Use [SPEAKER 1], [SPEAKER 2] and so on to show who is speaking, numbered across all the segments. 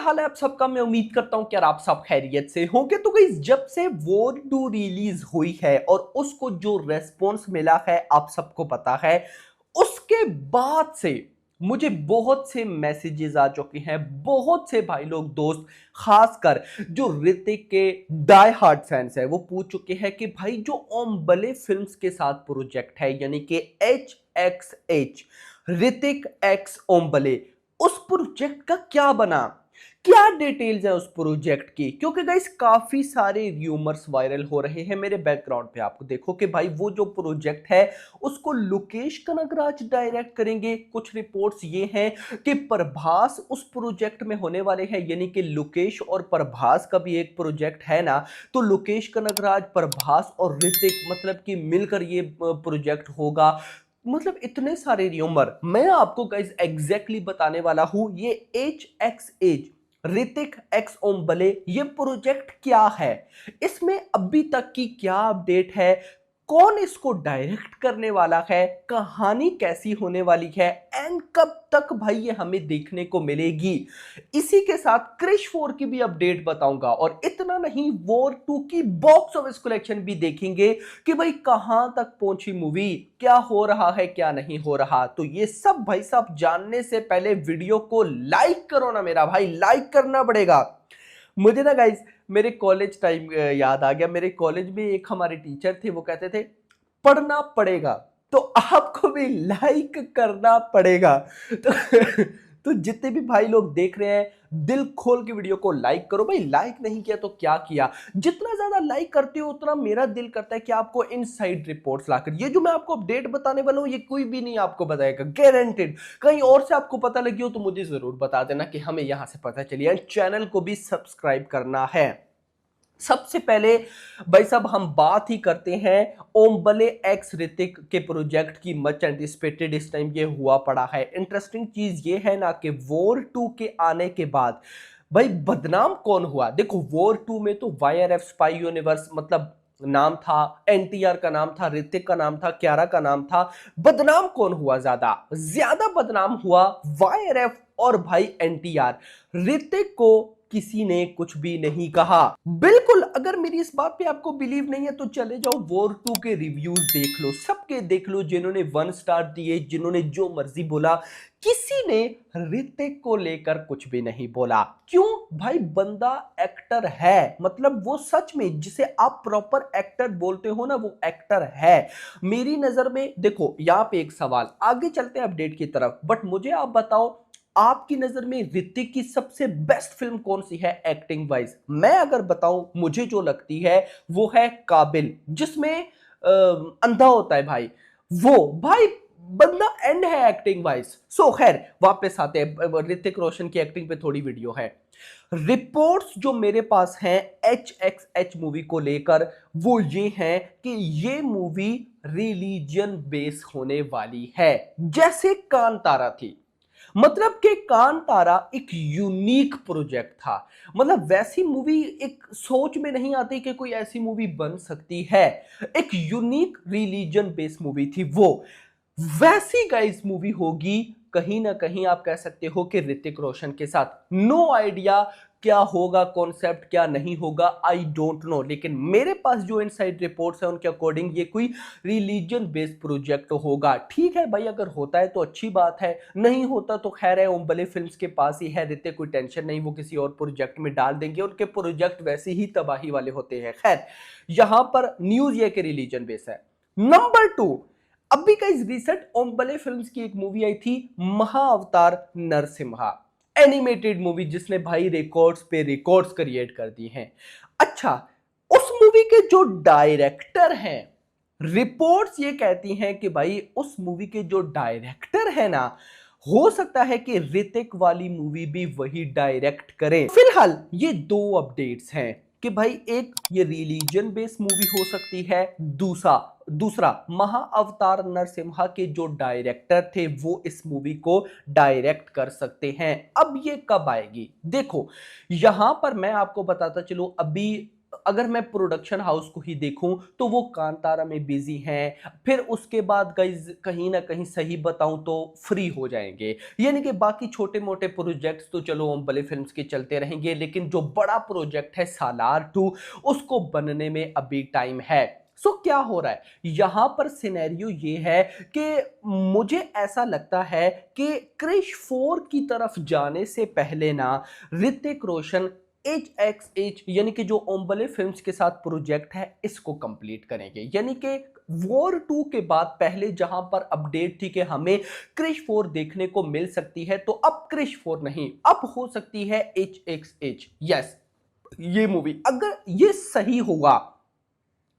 [SPEAKER 1] हाल है आप सबका। मैं उम्मीद करता हूं कि यार आप सब खैरियत से होंगे। तो गाइस, जब से वॉर 2 रिलीज हुई है और उसको जो रेस्पॉन्स मिला है आप सबको पता है, उसके बाद से मुझे बहुत से मैसेजेस आ चुके हैं। बहुत से भाई लोग, दोस्त, खासकर जो ऋतिक के डाई हार्ड फैंस है, वो पूछ चुके हैं कि भाई जो ओम बले फिल्म्स के साथ प्रोजेक्ट है, यानी कि HXH, ऋतिक एक्स ओम बले, उस प्रोजेक्ट का क्या बना, क्या डिटेल्स है उस प्रोजेक्ट की। क्योंकि गाइस काफी सारे र्यूमर्स वायरल हो रहे हैं मेरे बैकग्राउंड पे। आपको देखो कि भाई वो जो प्रोजेक्ट है उसको लोकेश कनगराज डायरेक्ट करेंगे। कुछ रिपोर्ट्स ये हैं कि प्रभास उस प्रोजेक्ट में होने वाले हैं, यानी कि लोकेश और प्रभास का भी एक प्रोजेक्ट है ना। तो लोकेश कनगराज, प्रभास और ऋतिक, मतलब कि मिलकर ये प्रोजेक्ट होगा। मतलब इतने सारे र्यूमर मैं आपको गाइस एग्जैक्टली बताने वाला हूं। ये HXH, ऋतिक एक्स ओम बले, ये प्रोजेक्ट क्या है, इसमें अभी तक की क्या अपडेट है, कौन इसको डायरेक्ट करने वाला है, कहानी कैसी होने वाली है, एंड कब तक भाई ये हमें देखने को मिलेगी। इसी के साथ क्रिश 4 की भी अपडेट बताऊंगा। और इतना नहीं, वॉर 2 की बॉक्स ऑफिस कलेक्शन भी देखेंगे कि भाई कहां तक पहुंची मूवी, क्या हो रहा है, क्या नहीं हो रहा। तो ये सब भाई साहब जानने से पहले वीडियो को लाइक करो ना मेरा भाई, लाइक करना पड़ेगा। मुझे ना गाइस मेरे कॉलेज टाइम याद आ गया। मेरे कॉलेज में एक हमारे टीचर थे, वो कहते थे पढ़ना पड़ेगा तो आपको भी लाइक करना पड़ेगा। तो तो जितने भी भाई लोग देख रहे हैं, दिल खोल के वीडियो को लाइक करो भाई। लाइक नहीं किया तो क्या किया। जितना ज्यादा लाइक करते हो उतना मेरा दिल करता है कि आपको इनसाइड रिपोर्ट्स लाकर, ये जो मैं आपको अपडेट बताने वाला हूं, ये कोई भी नहीं आपको बताएगा, गारंटेड। कहीं और से आपको पता लगी हो तो मुझे जरूर बता देना कि हमें यहां से पता चली। एंड चैनल को भी सब्सक्राइब करना है। सबसे पहले भाई साहब हम बात ही करते हैं ओम बले एक्स ऋतिक के प्रोजेक्ट की। मच एंटिसिपेटेड इस टाइम ये हुआ पड़ा है। इंटरेस्टिंग चीज ये है ना कि वॉर 2 के आने के बाद भाई बदनाम कौन हुआ। देखो, वॉर 2 में तो YRF स्पाई यूनिवर्स मतलब नाम था, NTR का नाम था, ऋतिक का नाम था, क्यारा का नाम था। बदनाम कौन हुआ, ज्यादा ज्यादा बदनाम हुआ YRF और भाई NTR। ऋतिक को किसी ने कुछ भी नहीं कहा। बिल्कुल, अगर मेरी इस बात पे आपको बिलीव नहीं है तो चले जाओ वॉर 2 के रिव्यूज देख लो, सबके देख लो, जिन्होंने 1 स्टार दिए, जिन्होंने जो मर्जी बोला, किसी ने ऋतिक को लेकर कुछ भी नहीं बोला। क्यों भाई, बंदा एक्टर है, मतलब वो सच में जिसे आप प्रॉपर एक्टर बोलते हो ना, वो एक्टर है मेरी नजर में। देखो यहां पे एक सवाल, आगे चलते हैं अपडेट की तरफ, बट मुझे आप बताओ आपकी नजर में ऋतिक की सबसे बेस्ट फिल्म कौन सी है एक्टिंग वाइज। मैं अगर बताऊं, मुझे जो लगती है वो है काबिल, जिसमें अंधा होता है भाई। वो भाई बंदा एंड है एक्टिंग वाइज। सो खैर वापस आते हैं, ऋतिक रोशन की एक्टिंग पे थोड़ी वीडियो है। रिपोर्ट्स जो मेरे पास हैं HXH मूवी को लेकर, वो ये हैं कि ये मूवी रिलीजन बेस होने वाली है, जैसे कांतारा थी। मतलब कि कांतारा एक यूनिक प्रोजेक्ट था। मतलब वैसी मूवी एक सोच में नहीं आती कि कोई ऐसी मूवी बन सकती है। एक यूनिक रिलीजन बेस्ड मूवी थी वो। वैसी गाइस मूवी होगी कहीं ना कहीं, आप कह सकते हो कि ऋतिक रोशन के साथ। नो आइडिया क्या होगा, कॉन्सेप्ट क्या नहीं होगा, आई डोंट नो। लेकिन मेरे पास जो इनसाइड रिपोर्ट्स है उनके अकॉर्डिंग ये कोई रिलीजन बेस्ड प्रोजेक्ट होगा। ठीक है भाई, अगर होता है तो अच्छी बात है, नहीं होता तो खैर है, ओम बले फिल्म्स के पास ही है ऋतिक, कोई टेंशन नहीं, वो किसी और प्रोजेक्ट में डाल देंगे। उनके प्रोजेक्ट वैसे ही तबाही वाले होते हैं। खैर, यहां पर न्यूज ये कि रिलीजन बेस है। नंबर 2, अभी का इस रिसेंट ओम बले फिल्म्स की एक मूवी आई थी, महाअवतार नरसिम्हा, एनिमेटेड मूवी, जिसने भाई रिकॉर्ड्स पे रिकॉर्ड्स क्रिएट कर दी हैं। अच्छा, उस मूवी के जो डायरेक्टर हैं, रिपोर्ट्स ये कहती हैं कि भाई उस मूवी के जो डायरेक्टर है ना, हो सकता है कि ऋतिक वाली मूवी भी वही डायरेक्ट करें। फिलहाल ये दो अपडेट्स हैं कि भाई एक ये रिलीजन बेस्ड मूवी हो सकती है, दूसरा दूसरा महाअवतार नरसिम्हा के जो डायरेक्टर थे वो इस मूवी को डायरेक्ट कर सकते हैं। अब ये कब आएगी, देखो यहां पर मैं आपको बताता चलूं, अभी अगर मैं प्रोडक्शन हाउस को ही देखूं तो वो कांतारा में बिजी हैं, फिर उसके बाद गाइस कहीं ना कहीं सही बताऊं तो फ्री हो जाएंगे। यानी कि बाकी छोटे मोटे प्रोजेक्ट्स तो चलो हम बड़े फिल्म्स के चलते रहेंगे, लेकिन जो बड़ा प्रोजेक्ट है सालार 2 उसको बनने में अभी टाइम है। सो क्या हो रहा है यहां पर, सिनेरियो ये है कि मुझे ऐसा लगता है कि क्रिश 4 की तरफ जाने से पहले ना ऋतिक रोशन HXH यानी कि जो ओम्बले फिल्म्स के साथ प्रोजेक्ट है इसको कंप्लीट करेंगे। यानी कि वॉर 2 के बाद पहले जहां पर अपडेट थी कि हमें क्रिश 4 देखने को मिल सकती है, तो अब क्रिश 4 नहीं, अब हो सकती है HXH। यस, ये मूवी अगर ये सही होगा,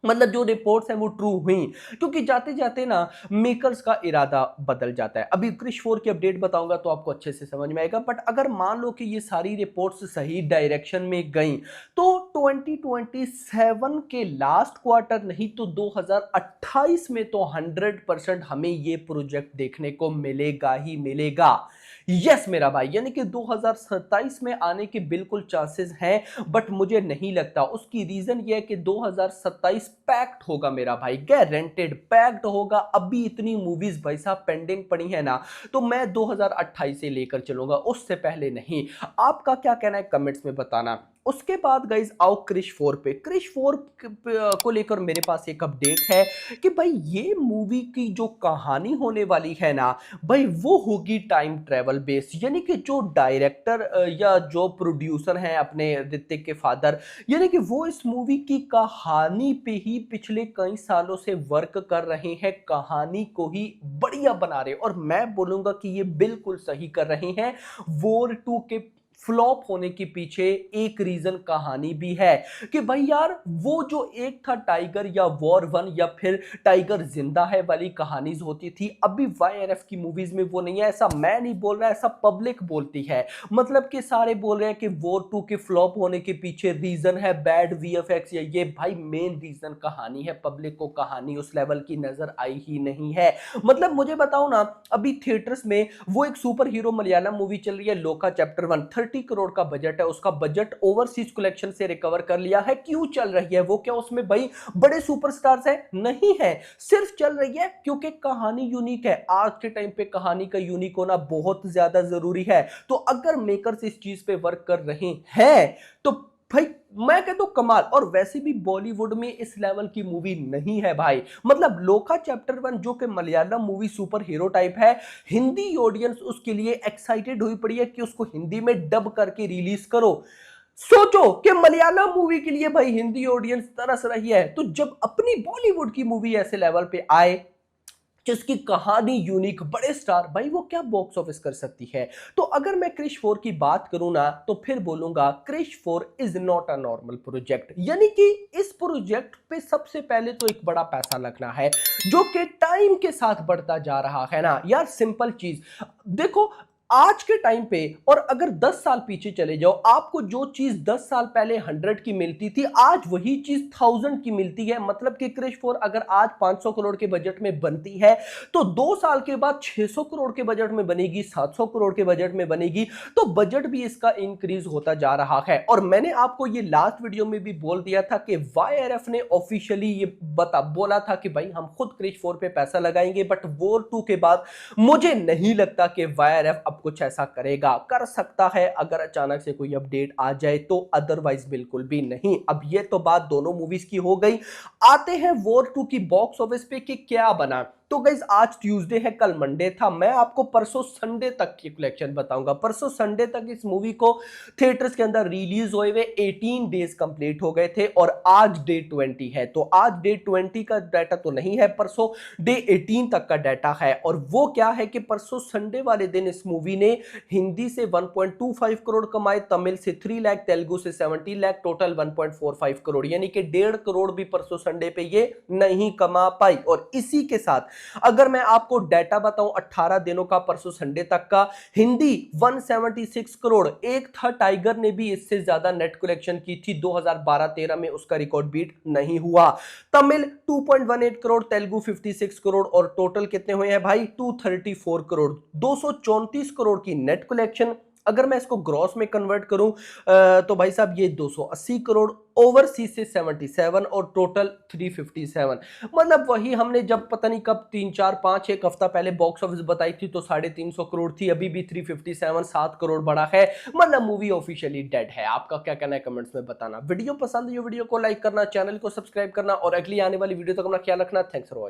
[SPEAKER 1] मतलब जो रिपोर्ट्स हैं वो ट्रू हुई, क्योंकि जाते जाते ना मेकर्स का इरादा बदल जाता है। अभी क्रिश 4 की अपडेट बताऊंगा तो आपको अच्छे से समझ में आएगा, बट अगर मान लो कि ये सारी रिपोर्ट्स सही डायरेक्शन में गई तो 2027 के लास्ट क्वार्टर नहीं तो 2028 में तो 100% हमें ये प्रोजेक्ट देखने को मिलेगा ही मिलेगा। यस मेरा भाई, यानी कि 2027 में आने के बिल्कुल चांसेस हैं, बट मुझे नहीं लगता। उसकी रीजन ये है कि 2027 पैक्ड होगा मेरा भाई, गारंटेड पैक्ड होगा। अभी इतनी मूवीज भाई साहब पेंडिंग पड़ी है ना, तो मैं 2028 से लेकर चलूंगा, उससे पहले नहीं। आपका क्या कहना है कमेंट्स में बताना। उसके बाद गाइज आओ क्रिश 4 पे। क्रिश 4 को लेकर मेरे पास एक अपडेट है कि भाई ये मूवी की जो कहानी होने वाली है ना भाई, वो होगी टाइम ट्रेवल बेस्ड। यानी कि जो डायरेक्टर या जो प्रोड्यूसर हैं अपने ऋतिक के फादर, यानी कि वो इस मूवी की कहानी पे ही पिछले कई सालों से वर्क कर रहे हैं, कहानी को ही बढ़िया बना रहे हैं। और मैं बोलूंगा कि ये बिल्कुल सही कर रहे हैं। वॉर 2 के फ्लॉप होने के पीछे एक रीजन कहानी भी है कि भाई यार वो जो एक था टाइगर या वॉर 1 या फिर टाइगर जिंदा है वाली कहानीज होती थी, अभी YRF की मूवीज में वो नहीं है। ऐसा मैं नहीं बोल रहा, ऐसा पब्लिक बोलती है। मतलब कि सारे बोल रहे हैं कि वॉर 2 के फ्लॉप होने के पीछे रीजन है बैड VFX या ये, भाई मेन रीजन कहानी है। पब्लिक को कहानी उस लेवल की नजर आई ही नहीं है। मतलब मुझे बताओ ना, अभी थिएटर्स में वो एक सुपर हीरो मलयालम मूवी चल रही है लोका चैप्टर 1, 30 करोड़ का बजट है, उसका बजट ओवरसीज कलेक्शन से रिकवर कर लिया है। क्यों चल रही है वो? क्या उसमें भाई बड़े सुपरस्टार्स हैं? नहीं है, सिर्फ चल रही है क्योंकि कहानी यूनिक है। आज के टाइम पे कहानी का यूनिक होना बहुत ज्यादा जरूरी है। तो अगर मेकर्स इस चीज पे वर्क कर रहे हैं तो भाई मैं कहता हूं कमाल। और वैसे भी बॉलीवुड में इस लेवल की मूवी नहीं है भाई। मतलब लोका चैप्टर 1 जो कि Malayalam movie super hero type है, हिंदी ऑडियंस उसके लिए एक्साइटेड हुई पड़ी है कि उसको हिंदी में डब करके रिलीज करो। सोचो कि मलयालम मूवी के लिए भाई हिंदी ऑडियंस तरस रही है, तो जब अपनी बॉलीवुड की मूवी ऐसे लेवल पे आए जिसकी कहानी यूनिक, बड़े स्टार, भाई वो क्या बॉक्स ऑफिस कर सकती है। तो अगर मैं क्रिश 4 की बात करूं ना तो फिर बोलूंगा Krrish 4 is not a normal project. यानी कि इस प्रोजेक्ट पे सबसे पहले तो एक बड़ा पैसा लगना है जो कि टाइम के साथ बढ़ता जा रहा है ना यार। सिंपल चीज देखो, आज के टाइम पे और अगर 10 साल पीछे चले जाओ, आपको जो चीज 10 साल पहले 100 की मिलती थी आज वही चीज 1000 की मिलती है। मतलब कि क्रिश 4 अगर आज 500 करोड़ के बजट में बनती है तो 2 साल के बाद 600 करोड़ के बजट में बनेगी, 700 करोड़ के बजट में बनेगी। तो बजट भी इसका इंक्रीज होता जा रहा है। और मैंने आपको ये लास्ट वीडियो में भी बोल दिया था कि YRF ने ऑफिशियली ये बोला था कि भाई हम खुद क्रिश 4 पे पैसा लगाएंगे, बट वॉर 2 के बाद मुझे नहीं लगता कि YRF कुछ ऐसा करेगा। कर सकता है अगर अचानक से कोई अपडेट आ जाए तो, अदरवाइज बिल्कुल भी नहीं। अब ये तो बात दोनों मूवीज की हो गई। आते हैं वॉर 2 की बॉक्स ऑफिस पे कि क्या बना। तो गाइज आज ट्यूसडे है, कल मंडे था। मैं आपको परसों संडे तक की कलेक्शन बताऊंगा। परसों संडे तक इस मूवी को थिएटर्स के अंदर रिलीज हुए हुए 18 डेज कंप्लीट हो गए थे और आज डे 20 है। तो आज डे 20 का डाटा तो नहीं है, परसों डे 18 तक का डाटा है। और वो क्या है कि परसों संडे वाले दिन इस मूवी ने हिंदी से 1.25 करोड़ कमाए, तमिल से 3 लाख, तेलुगु से 70 लाख, टोटल 1.45 करोड़, यानी कि 1.5 करोड़ भी परसों संडे पे ये नहीं कमा पाई। और इसी के साथ अगर मैं आपको डाटा बताऊं 18 दिनों का परसों संडे तक का, हिंदी 176 करोड़, एक था टाइगर ने भी इससे ज्यादा नेट कलेक्शन की थी 2012-13 में, उसका रिकॉर्ड बीट नहीं हुआ। तमिल 2.18 करोड़, तेलुगु 56 करोड़ और टोटल कितने हुए हैं भाई 234 करोड़, 234 करोड़ की नेट कलेक्शन, अगर मैं इसको ग्रॉस में कन्वर्ट करूं तो भाई साहब ये 280 करोड़, ओवरसीज से 77 और टोटल 357। मतलब वही हमने जब पता नहीं कब 3 4 5 एक हफ्ता पहले बॉक्स ऑफिस बताई थी तो 350 करोड़ थी, अभी भी 357 7 करोड़ बढ़ा है। मतलब मूवी ऑफिशियली डेड है। आपका क्या कहना है कमेंट्स में बताना। वीडियो पसंद है, वीडियो को लाइक करना, चैनल को सब्सक्राइब करना और अगली आने वाली वीडियो तक अपना ख्याल रखना। Thanks for watching.